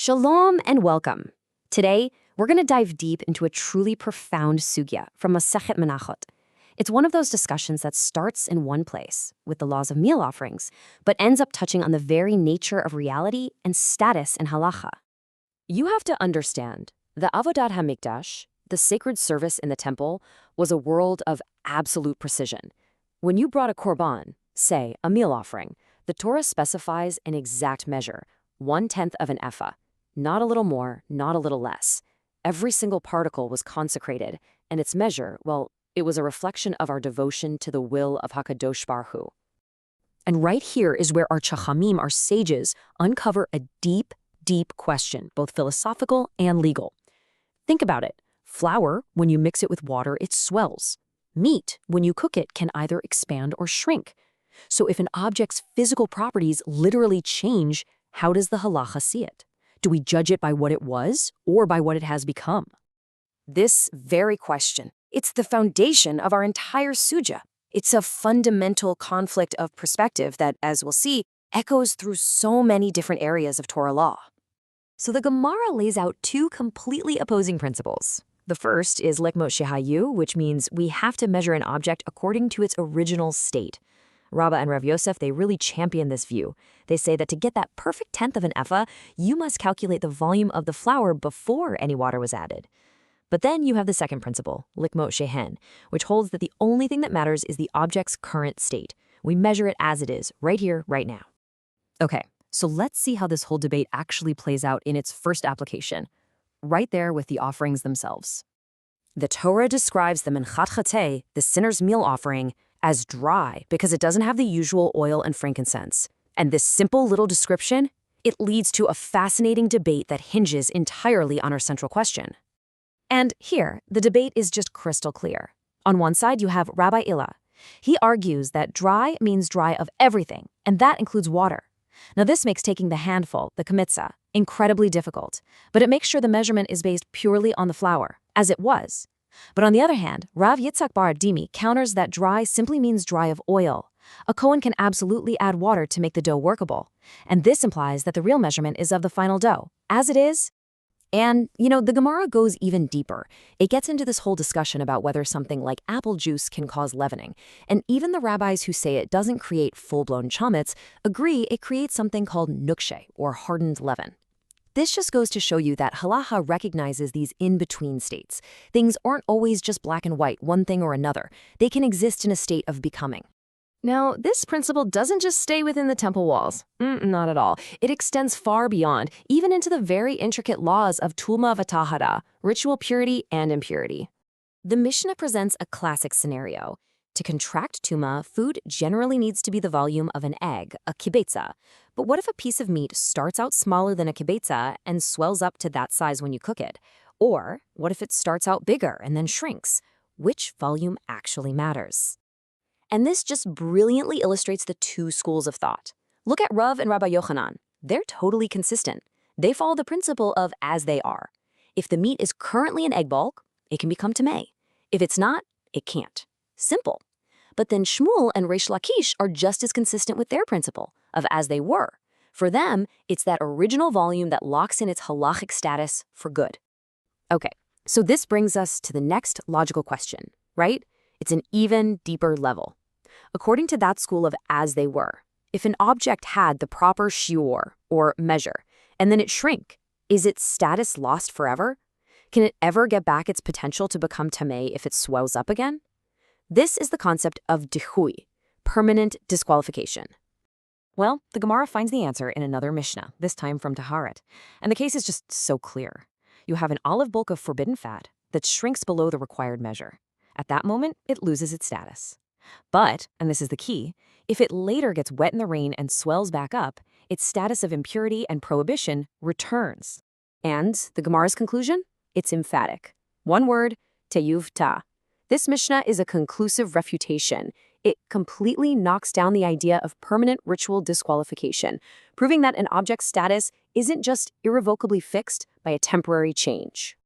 Shalom and welcome. Today, we're going to dive deep into a truly profound sugya from Masechet Menahot. It's one of those discussions that starts in one place, with the laws of meal offerings, but ends up touching on the very nature of reality and status in halacha. You have to understand, the Avodat HaMikdash, the sacred service in the temple, was a world of absolute precision. When you brought a korban, say, a meal offering, the Torah specifies an exact measure, 1/10 of an ephah. Not a little more, not a little less. Every single particle was consecrated, and its measure, well, it was a reflection of our devotion to the will of HaKadosh Baruch Hu. And right here is where our chachamim, our sages, uncover a deep, deep question, both philosophical and legal. Think about it. Flour, when you mix it with water, it swells. Meat, when you cook it, can either expand or shrink. So if an object's physical properties literally change, how does the halacha see it? Do we judge it by what it was or by what it has become? This very question, it's the foundation of our entire sugya. It's a fundamental conflict of perspective that, as we'll see, echoes through so many different areas of Torah law. So the Gemara lays out two completely opposing principles. The first is lekmot shehayu, which means we have to measure an object according to its original state. Rabba and Rav Yosef, they really champion this view. They say that to get that perfect 1/10 of an ephah, you must calculate the volume of the flour before any water was added. But then you have the second principle, lekmot shehen, which holds that the only thing that matters is the object's current state. We measure it as it is, right here, right now. Okay, so let's see how this whole debate actually plays out in its first application, right there with the offerings themselves. The Torah describes the menchat chatei, the sinner's meal offering, as dry because it doesn't have the usual oil and frankincense. And this simple little description, it leads to a fascinating debate that hinges entirely on our central question. And here, the debate is just crystal clear. On one side, you have Rabbi Ila. He argues that dry means dry of everything, and that includes water. Now this makes taking the handful, the kmitza, incredibly difficult, but it makes sure the measurement is based purely on the flour, as it was. But on the other hand, Rav Yitzchak bar Dimi counters that dry simply means dry of oil. A Kohen can absolutely add water to make the dough workable. And this implies that the real measurement is of the final dough, as it is. And, the Gemara goes even deeper. It gets into this whole discussion about whether something like apple juice can cause leavening. And even the rabbis who say it doesn't create full-blown chametz agree it creates something called nukshe, or hardened leaven. This just goes to show you that halacha recognizes these in-between states. Things aren't always just black and white, one thing or another. They can exist in a state of becoming. Now, this principle doesn't just stay within the temple walls. Not at all. It extends far beyond, even into the very intricate laws of tulma v'tahara, ritual purity and impurity. The Mishnah presents a classic scenario. To contract tuma, food generally needs to be the volume of an egg, a kibetza. But what if a piece of meat starts out smaller than a kibetza and swells up to that size when you cook it? Or what if it starts out bigger and then shrinks? Which volume actually matters? And this just brilliantly illustrates the two schools of thought. Look at Rav and Rabbi Yochanan. They're totally consistent. They follow the principle of as they are. If the meat is currently an egg bulk, it can become tamei. If it's not, it can't. Simple. But then Shmuel and Reish Lakish are just as consistent with their principle of as they were. For them, it's that original volume that locks in its halakhic status for good. Okay, so this brings us to the next logical question, right? It's an even deeper level. According to that school of as they were, if an object had the proper shiur, or measure, and then it shrank, is its status lost forever? Can it ever get back its potential to become tamei if it swells up again? This is the concept of dihui, permanent disqualification. Well, the Gemara finds the answer in another Mishnah, this time from Taharet. And the case is just so clear. You have an olive bulk of forbidden fat that shrinks below the required measure. At that moment, it loses its status. But, and this is the key, if it later gets wet in the rain and swells back up, its status of impurity and prohibition returns. And the Gemara's conclusion? It's emphatic. One word, teyuv ta. This Mishnah is a conclusive refutation. It completely knocks down the idea of permanent ritual disqualification, proving that an object's status isn't just irrevocably fixed by a temporary change.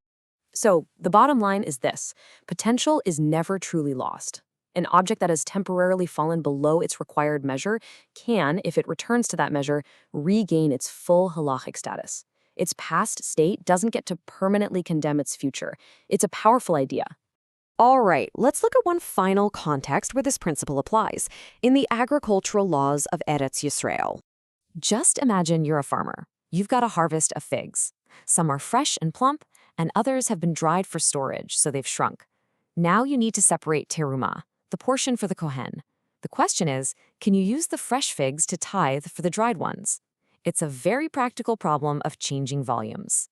So, the bottom line is this. Potential is never truly lost. An object that has temporarily fallen below its required measure can, if it returns to that measure, regain its full halakhic status. Its past state doesn't get to permanently condemn its future. It's a powerful idea. All right, let's look at one final context where this principle applies, in the agricultural laws of Eretz Yisrael. Just imagine you're a farmer. You've got a harvest of figs. Some are fresh and plump, and others have been dried for storage, so they've shrunk. Now you need to separate teruma, the portion for the kohen. The question is, can you use the fresh figs to tithe for the dried ones? It's a very practical problem of changing volumes.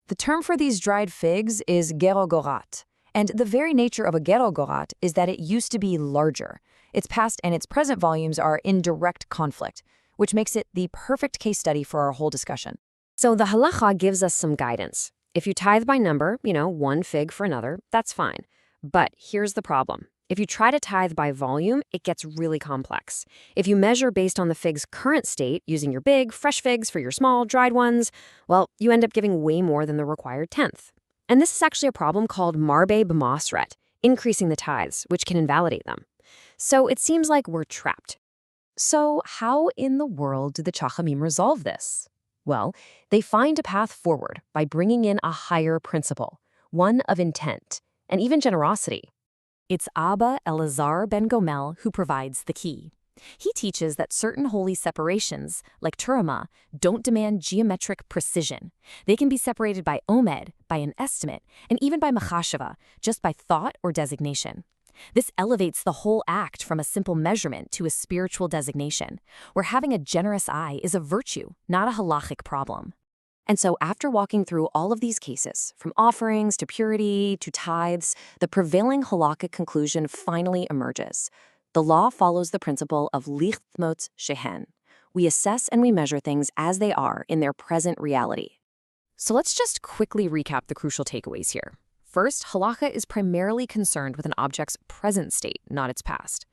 The term for these dried figs is gerogorat, and the very nature of a gerogorat is that it used to be larger. Its past and its present volumes are in direct conflict, which makes it the perfect case study for our whole discussion. So the halacha gives us some guidance. If you tithe by number, one fig for another, that's fine. But here's the problem. If you try to tithe by volume, it gets really complex. If you measure based on the fig's current state, using your big, fresh figs for your small, dried ones, well, you end up giving way more than the required tenth. And this is actually a problem called marbe b'masret, increasing the tithes, which can invalidate them. So it seems like we're trapped. So how in the world do the Chachamim resolve this? Well, they find a path forward by bringing in a higher principle, one of intent, and even generosity. It's Abba Elazar ben Gomel who provides the key. He teaches that certain holy separations, like teruma, don't demand geometric precision. They can be separated by omed, by an estimate, and even by machashava, just by thought or designation. This elevates the whole act from a simple measurement to a spiritual designation, where having a generous eye is a virtue, not a halakhic problem. And so after walking through all of these cases, from offerings to purity to tithes, the prevailing halakhic conclusion finally emerges. The law follows the principle of lichtmot shehen. We assess and we measure things as they are in their present reality. So let's just quickly recap the crucial takeaways here. First, halakha is primarily concerned with an object's present state, not its past.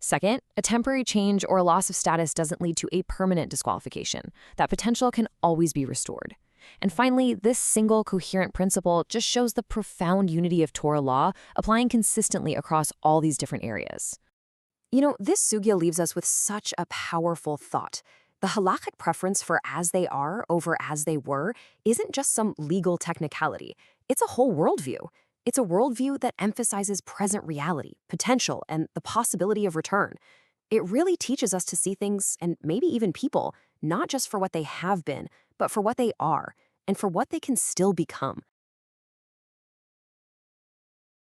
Second, a temporary change or a loss of status doesn't lead to a permanent disqualification. That potential can always be restored. And finally, this single coherent principle just shows the profound unity of Torah law applying consistently across all these different areas. This sugya leaves us with such a powerful thought. The halakhic preference for as they are over as they were isn't just some legal technicality. It's a whole worldview. It's a worldview that emphasizes present reality, potential, and the possibility of return. It really teaches us to see things, and maybe even people, not just for what they have been, but for what they are, and for what they can still become.